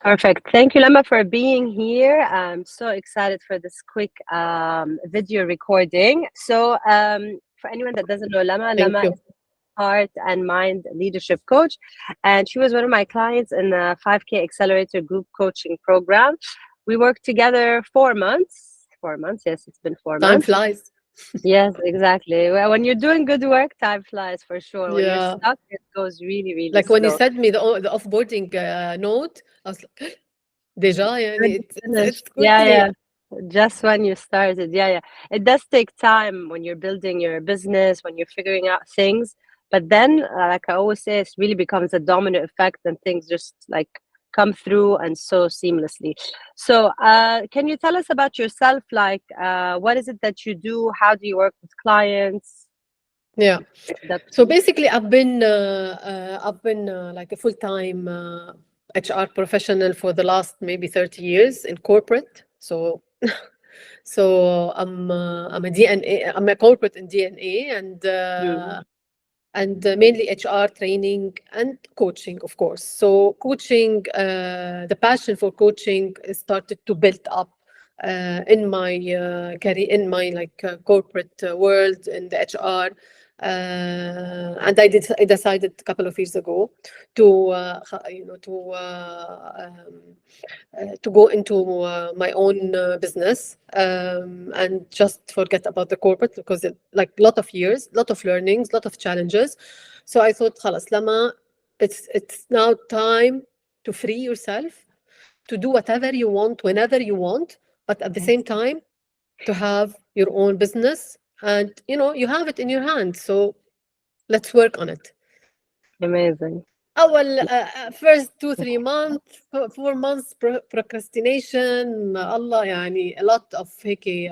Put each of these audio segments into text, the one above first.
Perfect. Thank you, Lama, for being here. I'm so excited for this quick video recording. So, for anyone that doesn't know Lama, Thank Lama you. is a heart and mind leadership coach, and she was one of my clients in the 5K Accelerator group coaching program. We worked together 4 months. 4 months, yes, it's been four Time months. flies. Yes, exactly. Well, when you're doing good work, time flies for sure. When you're Yeah. stuck, it goes really, really Like when you slow. sent me the offboarding note, I was like, deja, يعني Already it's finished. Yeah, quickly. yeah. Just when you started. Yeah, yeah. It does take time when you're building your business, when you're figuring out things. But then, like I always say, it really becomes a domino effect and things just like come through and so seamlessly. So, can you tell us about yourself? Like, what is it that you do? How do you work with clients? Yeah. So Introduction. basically, I've been like a full-time HR professional for the last maybe 30 years in corporate. So so I'm a DNA. I'm a corporate in DNA Mm. and mainly HR training and coaching, of course. So coaching, the passion for coaching started to build up in my career, in my like corporate world in the HR. And I decided a couple of years ago to to go into my own business and just forget about the corporate because like a lot of years, lot of learnings, lot of challenges. So I thought, خلاص, Lama, it's now time to free yourself to do whatever you want whenever you want, but at the Yes. same time to have your own business and you have it in your hand. So let's work on it. Amazing. أول first 2 3 months 4 months procrastination Allah يعني a lot of هيك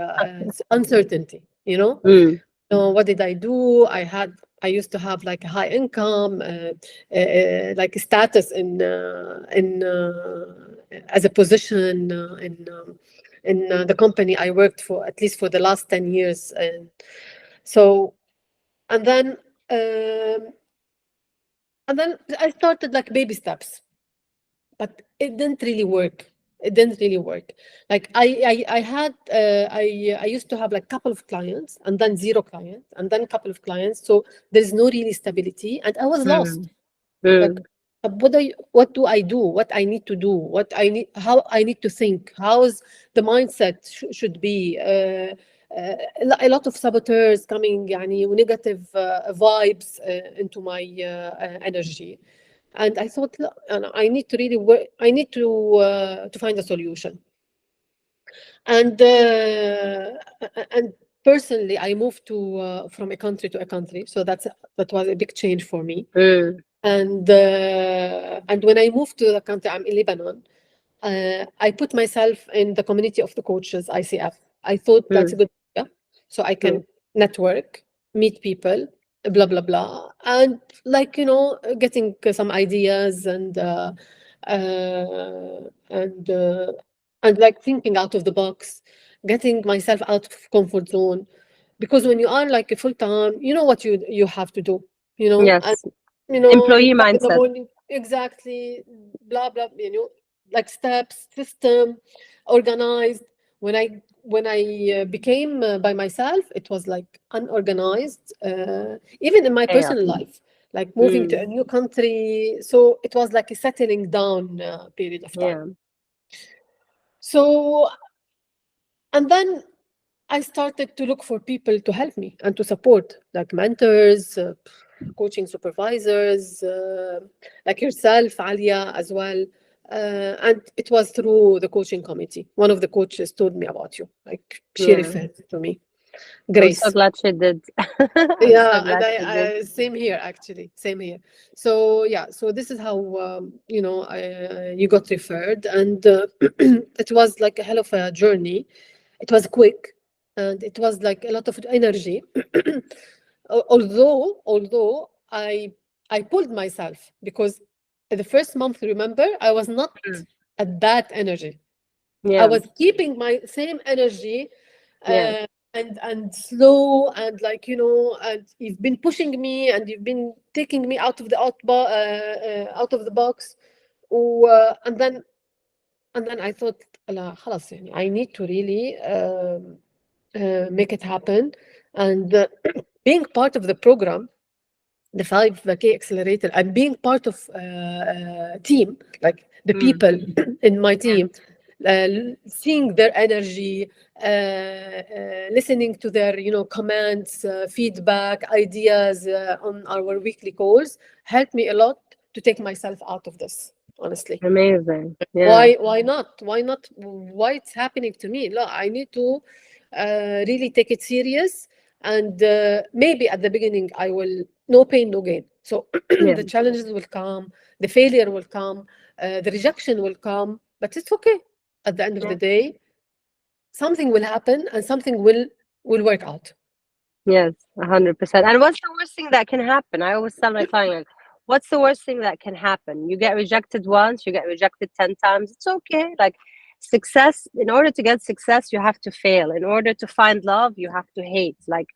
uncertainty, Mm. so what did I do? I used to have like a high income, like a status as a position in the company I worked for at least for the last 10 years. And so, and then, um, and then I started like baby steps, but it didn't really work. It didn't really work. Like I used to have like couple of clients and then zero clients and then a couple of clients. So there's no really stability, and I was lost. Mm. Like, Mm. what do I do? What I need to do? What I need? How I need to think? How's the mindset should be? A lot of saboteurs coming, يعني, negative vibes into my energy. And I thought, "Look, I need to really work. I need to find a solution." And personally, I moved to from a country to a country, so that was a big change for me. Mm. And when I moved to the country, I'm in Lebanon. I put myself in the community of the coaches, ICF. I thought that's a Mm. good idea, so I Mm. can network, meet people, blah blah blah, and like getting some ideas uh, and uh, and like thinking out of the box, getting myself out of comfort zone, because when you are like a full time, you know what you have to do, and Yes. you Employee come in the mindset. morning, exactly, blah blah, like steps, system, organized. When I became by myself, it was like unorganized, even in my Chaos. personal life, like moving to a Mm. new country. So it was like a settling down period of time. Yeah. So, and then I started to look for people to help me and to support, like mentors, coaching supervisors, like yourself, Alia, as well. And it was through the coaching committee. One of the coaches told me about you. Like she Yeah. referred to me, I'm so Grace. glad she did. I'm so Yeah, and glad she did. same here, actually, same here. So yeah, so this is how you got referred, and it was like a hell of a journey. It was quick, and it was like a lot of energy. Although I pulled myself, because the first month, remember, I was not Mm. at that energy. I Yeah. was keeping my same energy, Yeah. and slow, and like and you've been pushing me, and you've been taking me out of the box, and then and then I thought, لا خلاص يعني I need to really make it happen. And being part of the program, the 5K Accelerator, and being part of team, like the Mm. people in my Yeah. team, seeing their energy, listening to their, comments, feedback, ideas on our weekly calls, helped me a lot to take myself out of this, honestly. Amazing. Yeah. Why it's happening to me? Look, I need to really take it serious, and maybe at the beginning I will no pain no gain. So Yeah. the challenges will come, the failure will come, the rejection will come, but it's okay. At the end of Yeah. the day, something will happen and something will work out. Yes, 100%. And what's the worst thing that can happen? I always tell my client, like, what's the worst thing that can happen? You get rejected once, you get rejected 10 times. It's okay. Like, success, in order to get success, you have to fail. In order to find love, you have to hate. Like,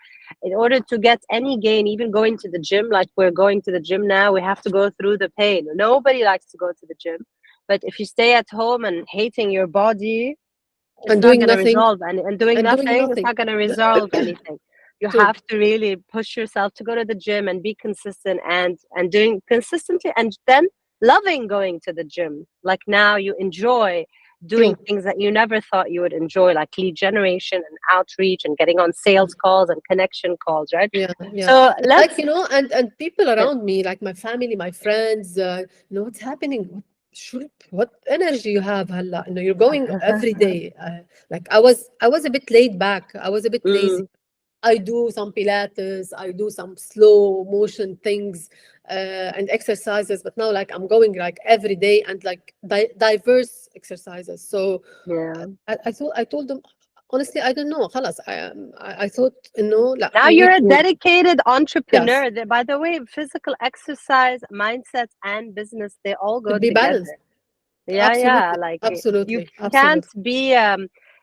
in order to get any gain, even going to the gym, like we're going to the gym now, we have to go through the pain. Nobody likes to go to the gym. But if you stay at home and hating your body, it's And not doing going to nothing, resolve and doing and doing nothing, it's nothing. not going to resolve anything. You True. have to really push yourself to go to the gym and be consistent and doing consistently, and then loving going to the gym. Like now you enjoy doing True. things that you never thought you would enjoy, like lead generation and outreach and getting on sales calls and connection calls, right? Yeah, yeah. So It's like, let's and people yeah. around me, like my family, my friends, what's happening? What energy you have, Halla? You're going every day. Like I was a bit laid back. I was a bit lazy. Mm, I do some Pilates, I do some slow motion things and exercises, but now like I'm going like every day and like diverse exercises. So yeah. I told them honestly, I don't know. خلاص, I thought لا, Now we you're need a to, dedicated yes, entrepreneur. By the way, physical exercise, mindset, and business, they all go should be together. balanced. Yeah, yeah. Absolutely, Like you absolutely, can't absolutely. be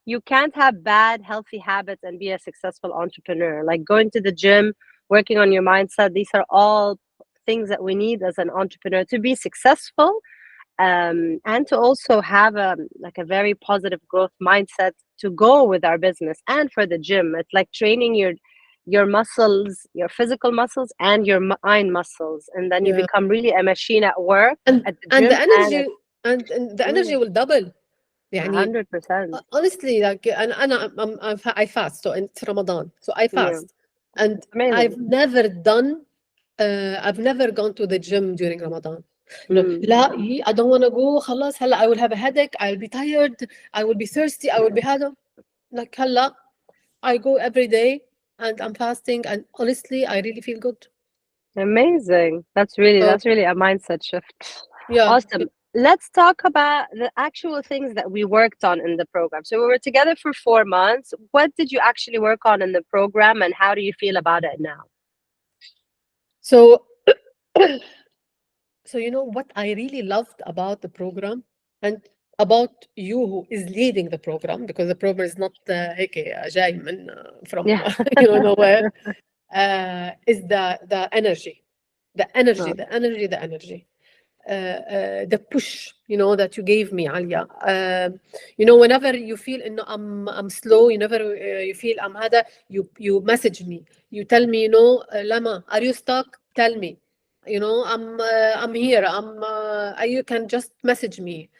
you can't have bad healthy habits and be a successful entrepreneur. Like going to the gym, working on your mindset, these are all things that we need as an entrepreneur to be successful, and to also have a like a very positive growth mindset to go with our business and for the gym. It's like training your muscles, your physical muscles and your mind muscles, and then you Yeah, become really a machine at work, and at the and the gym, and energy and the energy mm, will double. يعني 100%. honestly, like I fast, so it's Ramadan, so I Yeah, fast, and it's amazing. I've never gone to the gym during Ramadan. Mm. لا I don't want to go. خلاص هلا I will have a headache, I'll be tired, I will be thirsty, I will be هذا. Like هلا I go every day and I'm fasting, and honestly I really feel good. Amazing. So That's really a mindset shift. yeah. Awesome. Let's talk about the actual things that we worked on in the program. So we were together for 4 months. What did you actually work on in the program, and how do you feel about it now? So so what I really loved about the program, and about you who is leading the program, because the program is not هيك جاي من from Yeah. nowhere, is the energy, the energy, Oh, the energy, the energy. The push, that you gave me, Alia. Whenever you feel إنه I'm slow, you feel I'm هذا, you message me, you tell me, Lama, are you stuck? Tell me. I'm here. You can just message me.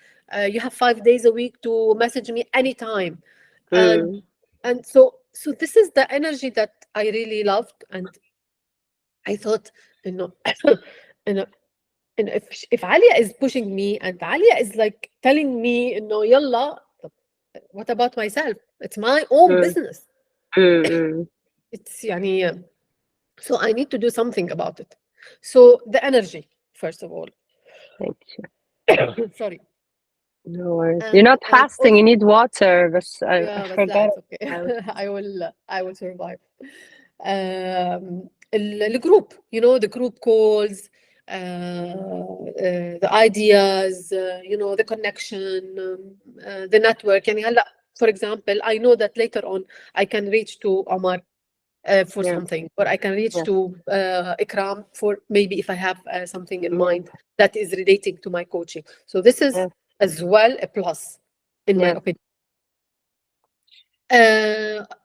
You have 5 days a week to message me anytime, and mm, so this is the energy that I really loved, and I thought, you know, you know, and if Alia is pushing me, and Alia is like telling me, يلا, طب what about myself? It's my own mm, business. mm. It's يعني, so I need to do something about it. So the energy, first of all. Thank you. Sorry. No worries. You're And not fasting. also, You need water. But I yeah, بس لا, forgot. it's okay. I will survive. الجروب, the group calls, the ideas, the connection, the network. يعني هلا, for example, I know that later on I can reach to Omar for Yeah. something, or I can reach Yes. to Ikram for maybe if I have something in Yeah. mind that is relating to my coaching. So this is Yes. as well a plus. in my Yes. opinion.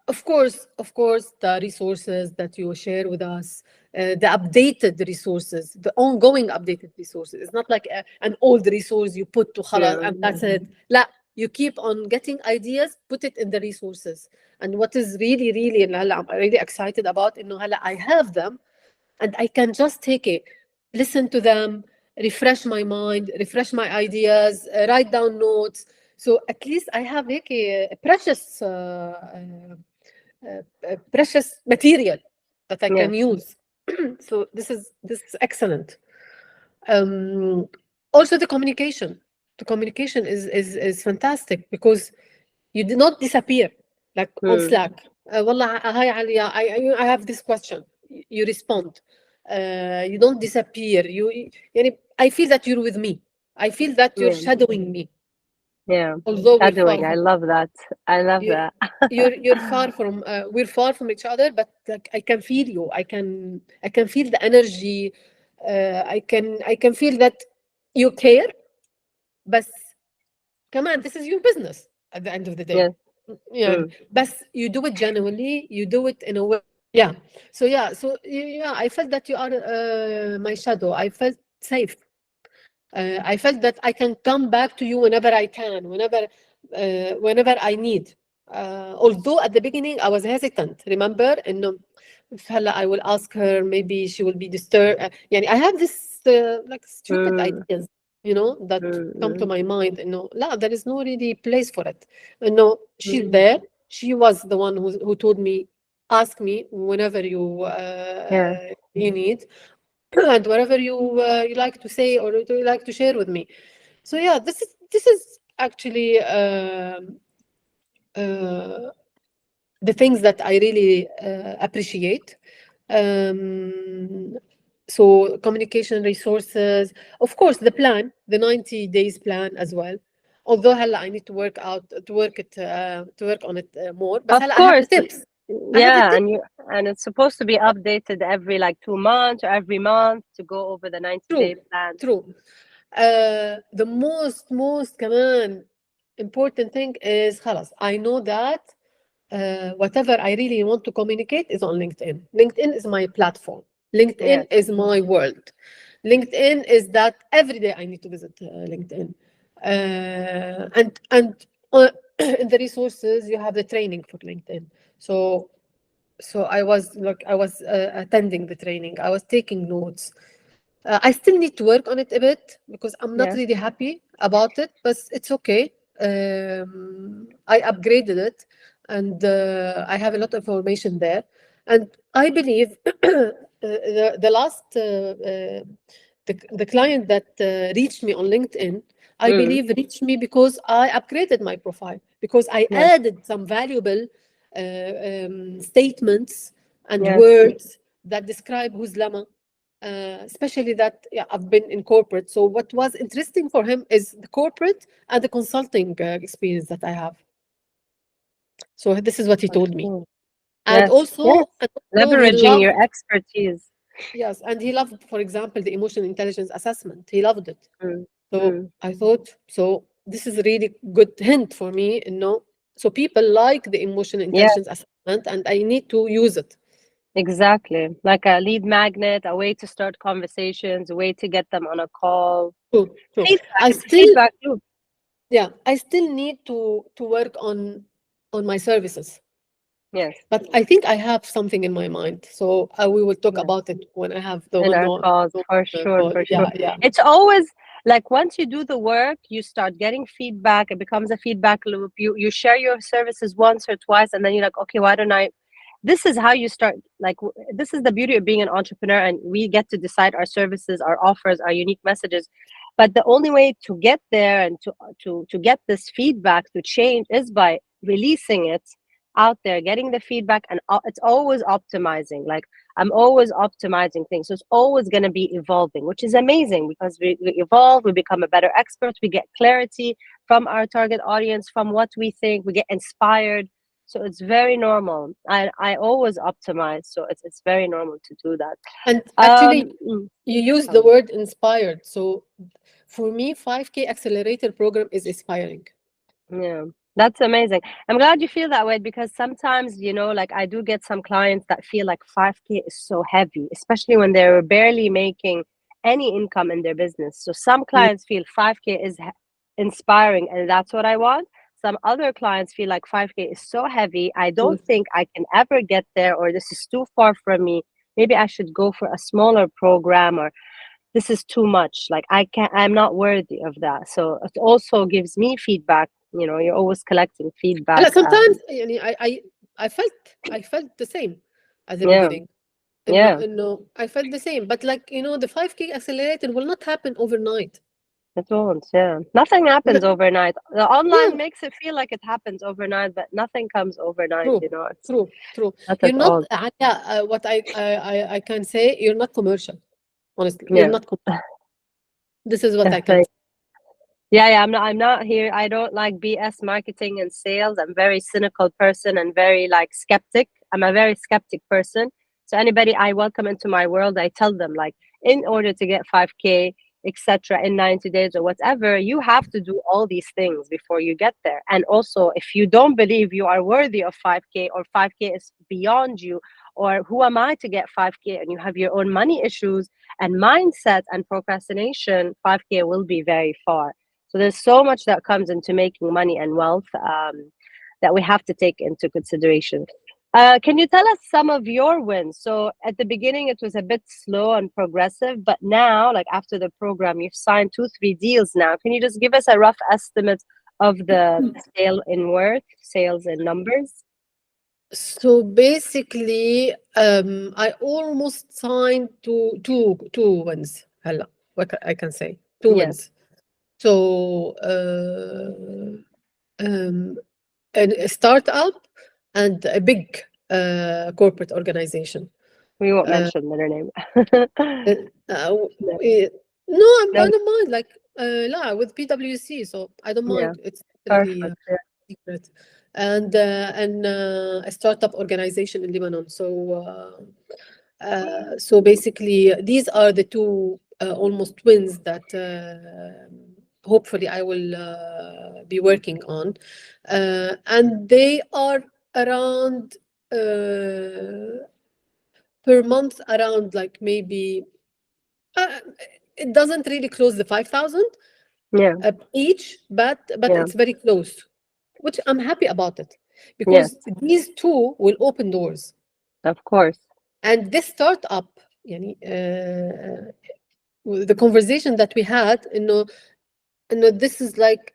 Of course, the resources that you share with us, the updated resources, the ongoing updated resources. It's not like an old resource you put to khalas True. and that's it. لا, you keep on getting ideas, put it in the resources. And what is really, really, and هلا I'm really excited about, إنه هلا I have them and I can just take it, listen to them, refresh my mind, refresh my ideas, write down notes. So at least I have a precious material that I can Yes. use. So this is excellent. Um, Also the communication. The communication is fantastic because you do not disappear like on Mm. Slack. Wallah, hi Alia, I have this question. You respond. You don't disappear. يعني, I feel that you're with me. I feel that you're Yeah. shadowing me. Yeah. Although we're far Shadowing. I from love that. I love you, that. you're far from we're far from each other, but like I can feel you. I can feel the energy. I can feel that you care. But come on, this is your business at the end of the day. Yes. Yeah, Mm. but you do it genuinely. You do it in a way. Yeah. So I felt that you are my shadow. I felt safe. I felt that I can come back to you whenever I can, whenever I need. Although at the beginning I was hesitant. Remember, إنه هلا I will ask her, maybe she will be disturbed. يعني I have this like stupid Mm. ideas, that come to Mm. my mind. لا, there is no really place for it. She's Mm. there. She was the one who told me, ask me whenever Yeah. you need. And whatever you like to say or you like to share with me. So yeah, this is actually uh, the things that I really appreciate. Um, so communication resources, of course, the plan, the 90 days plan as well. Although هلا I need to work on it more. But Of هلا I have the course. tips. I have the Yeah, tips. and it's supposed to be updated every like 2 months or every month to go over the 90-day True, plan. true. The most كمان important thing is خلاص I know that whatever I really want to communicate is on LinkedIn. LinkedIn is my platform. LinkedIn Yes. is my world. LinkedIn is that every day I need to visit LinkedIn. And in the resources you have the training for LinkedIn. So I was attending the training. I was taking notes. I still need to work on it a bit because I'm not Yes. really happy about it, but it's okay. I upgraded it, and I have a lot of information there. And I believe the last the client that reached me on LinkedIn, I Mm. believe reached me because I upgraded my profile, because I Yes. added some valuable statements and Yes. words that describe who's Lama, especially that, yeah, I've been in corporate. So what was interesting for him is the corporate and the consulting experience that I have. So this is what he For told me. sure. And Yes. Yes. also he Leveraging your loved, expertise. yes, and he loved, for example, the emotional intelligence assessment. He loved it. Mm. So Mm. I thought, so this is a really good hint for me, so people like the emotional Yes. intelligence assessment and I need to use it. Exactly. Like a lead magnet, a way to start conversations, a way to get them on a call. True, true. Feedback. I It's a still, feedback loop. yeah, I still need to work on my services. Yes. But I think I have something in my mind. So we will talk Yes. about it when I have the In one our calls, for sure, call. for sure. Yeah, yeah. It's always like once you do the work, you start getting feedback. It becomes a feedback loop. You share your services once or twice, and then you're like, okay, why don't I? This is how you start. Like this is the beauty of being an entrepreneur, and we get to decide our services, our offers, our unique messages. But the only way to get there and to get this feedback to change is by releasing it out there, getting the feedback, and it's always optimizing. Like I'm always optimizing things. So it's always going to be evolving, which is amazing because we evolve, we become a better expert, we get clarity from our target audience, from what we think, we get inspired. So it's very normal. I always optimize. So it's very normal to do that. And actually, Mm, you use the um, word inspired. So for me, 5K Accelerator program is inspiring. Yeah, that's amazing. I'm glad you feel that way because sometimes, like I do get some clients that feel like 5K is so heavy, especially when they're barely making any income in their business. So some Yeah. clients feel 5K is inspiring and that's what I want. Some other clients feel like 5K is so heavy. I don't think I can ever get there, or this is too far from me. Maybe I should go for a smaller program, or this is too much, like I'm not worthy of that. So it also gives me feedback. You're always collecting feedback. هلا sometimes يعني I felt the same at the Yeah, beginning. yeah, انه I felt the same, but like the 5K accelerator will not happen overnight. it won't. Yeah, nothing happens overnight. The Yeah, online makes it feel like it happens overnight, but nothing comes overnight. true, It's true. not at You're not, all. what I can say, you're not commercial. Honestly, you're Yeah. not. This is what I can say. Yeah, I'm not here. I don't like BS marketing and sales. I'm very cynical person and very like skeptic. I'm a very skeptic person. So anybody I welcome into my world, I tell them like in order to get 5K, etc. in 90 days or whatever, you have to do all these things before you get there. And also if you don't believe you are worthy of 5K, or 5K is beyond you, or who am I to get 5K, and you have your own money issues and mindset and procrastination, 5K will be very far. So there's so much that comes into making money and wealth, that we have to take into consideration. Can you tell us some of your wins? So at the beginning, it was a bit slow and progressive, but now, like after the program, you've signed 2, 3 deals now. Can you just give us a rough estimate of the sales in numbers? So basically, I almost signed two wins. هلا, I can say two Yes, wins. So a startup and a big corporate organization. we won't Uh, mention their name. uh, uh, No, no, I no, don't mind. Like, لا, with PwC, so I don't yeah, mind. It's really perfect. Yeah. secret. And a startup organization in Lebanon. So basically, these are the two almost wins that hopefully I will be working on, and they are around per month, around like maybe uh, it doesn't really close the 5,000 Yeah, each, but yeah, it's very close, which I'm happy about it, yes, because these two will open doors. of course. And this startup, يعني, the conversation that we had, this is like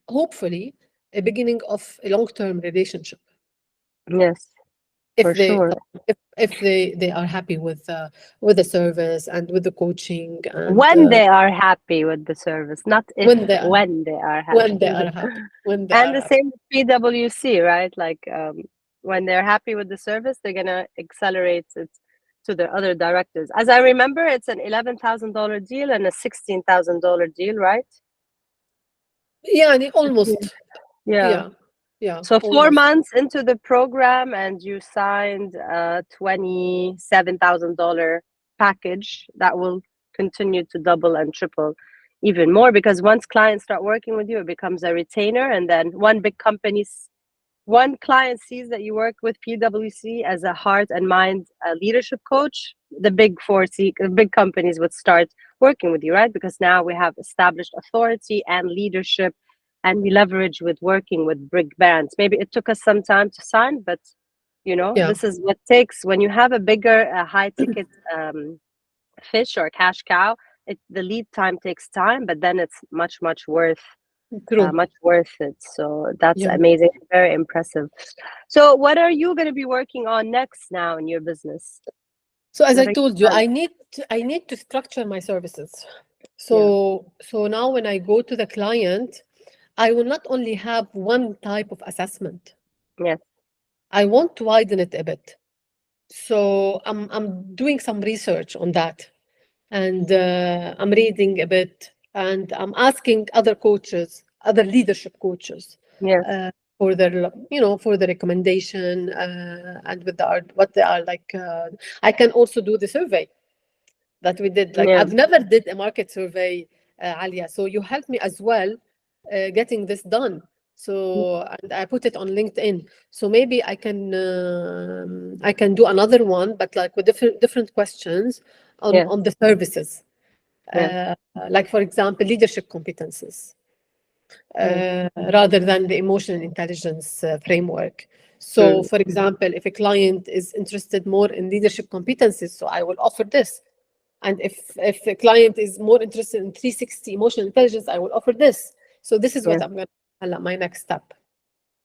hopefully a beginning of a long-term relationship, Yes, if for they sure. if they are happy with the service and with the coaching, and When they are happy with the service, not if, when they are when they are when happy. they are happy when they And are the happy. same with PwC, right? Like when they're happy with the service, they're gonna accelerate it to the other directors. As I remember, it's an $11,000 deal and a $16,000 deal, right? يعني almost. Yeah. Yeah, yeah, So four almost. months into the program, and you signed a $27,000 package that will continue to double and triple even more, because once clients start working with you, it becomes a retainer, and then one client sees that you work with PwC as a heart and mind leadership coach, the big companies would start working with you, right? Because now we have established authority and leadership, and we leverage with working with big brands. Maybe it took us some time to sign, but Yeah, this is what takes when you have a bigger, high ticket fish or cash cow. The lead time takes time, but then it's true. much worth it. So that's Yeah. amazing, very impressive. So what are you going to be working on next now in your business? So as I What are told your you, plans? I need to structure my services. Yeah, So now when I go to the client, I will not only have one type of assessment. yes, I want to widen it a bit. So I'm doing some research on that, and I'm reading a bit, and I'm asking other coaches, other leadership coaches, yes, uh, for their, for the recommendation, and with the art, what they are like. I can also do the survey that we did. Like, yeah, I've never did a market survey, Alia. So you helped me as well getting this done. So, and I put it on LinkedIn. So maybe I can do another one, but like with different questions Yes, on the services, yes, like for example, leadership competencies, yes, rather than the emotional intelligence framework. So, mm, for example, if a client is interested more in leadership competencies, so I will offer this. And if a client is more interested in 360 emotional intelligence, I will offer this. So this is what yes, I'm going to my next step.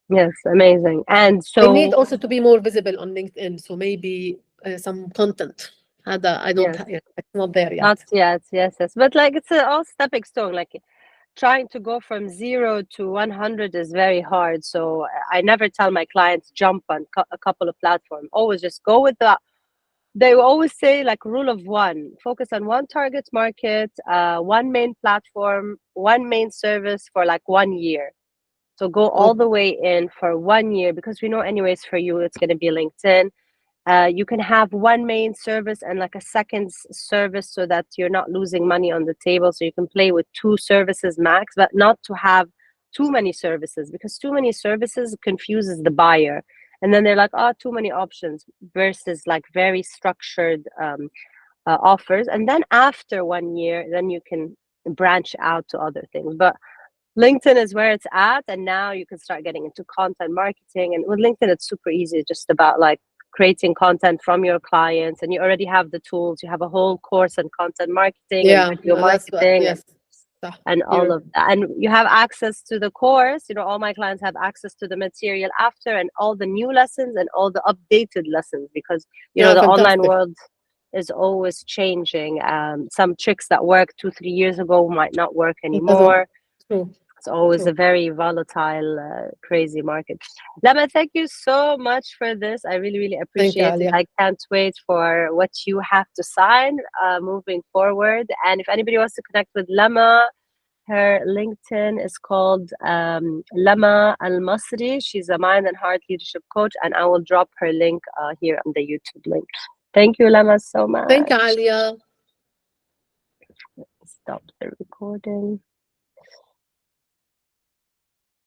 yes, amazing. And I need so, also to be more visible on LinkedIn. So maybe some content. I don't yes, have, it's not there not yet. yet, yes, yes, but like it's a all stepping stone. Like trying to go from 0 to 100 is very hard. So I never tell my clients jump on a couple of platforms. Always just go with the. They always say like rule of one: focus on one target market, one main platform, one main service for like 1 year. So go all Okay. the way in for 1 year, because we know anyways for you it's going to be LinkedIn. You can have one main service and like a second service, so that you're not losing money on the table. So you can play with two services max, but not to have too many services, because too many services confuses the buyer. And then they're like, oh, too many options, versus like very structured offers. And then after 1 year, then you can branch out to other things. But LinkedIn is where it's at, and now you can start getting into content marketing. And with LinkedIn, it's super easy. It's just about like creating content from your clients, and you already have the tools. You have a whole course on content marketing and Yeah, video that's what, marketing, yes. So and all you're of that. And you have access to the course. You know, all my clients have access to the material after, and all the new lessons and all the updated lessons, because you know yeah, the online fantastic. world is always changing. Some tricks that worked 2 3 years ago might not work It doesn't, anymore. true, It's always true. a very volatile, crazy market. Lama, thank you so much for this. I really, really Thank you, appreciate it. Alia. I can't wait for what you have to sign moving forward. And if anybody wants to connect with Lama, her LinkedIn is called Lama Al Masri. She's a mind and heart leadership coach, and I will drop her link here on the YouTube link. Thank you, Lama, so Thank you, much. Alia. Stop the recording.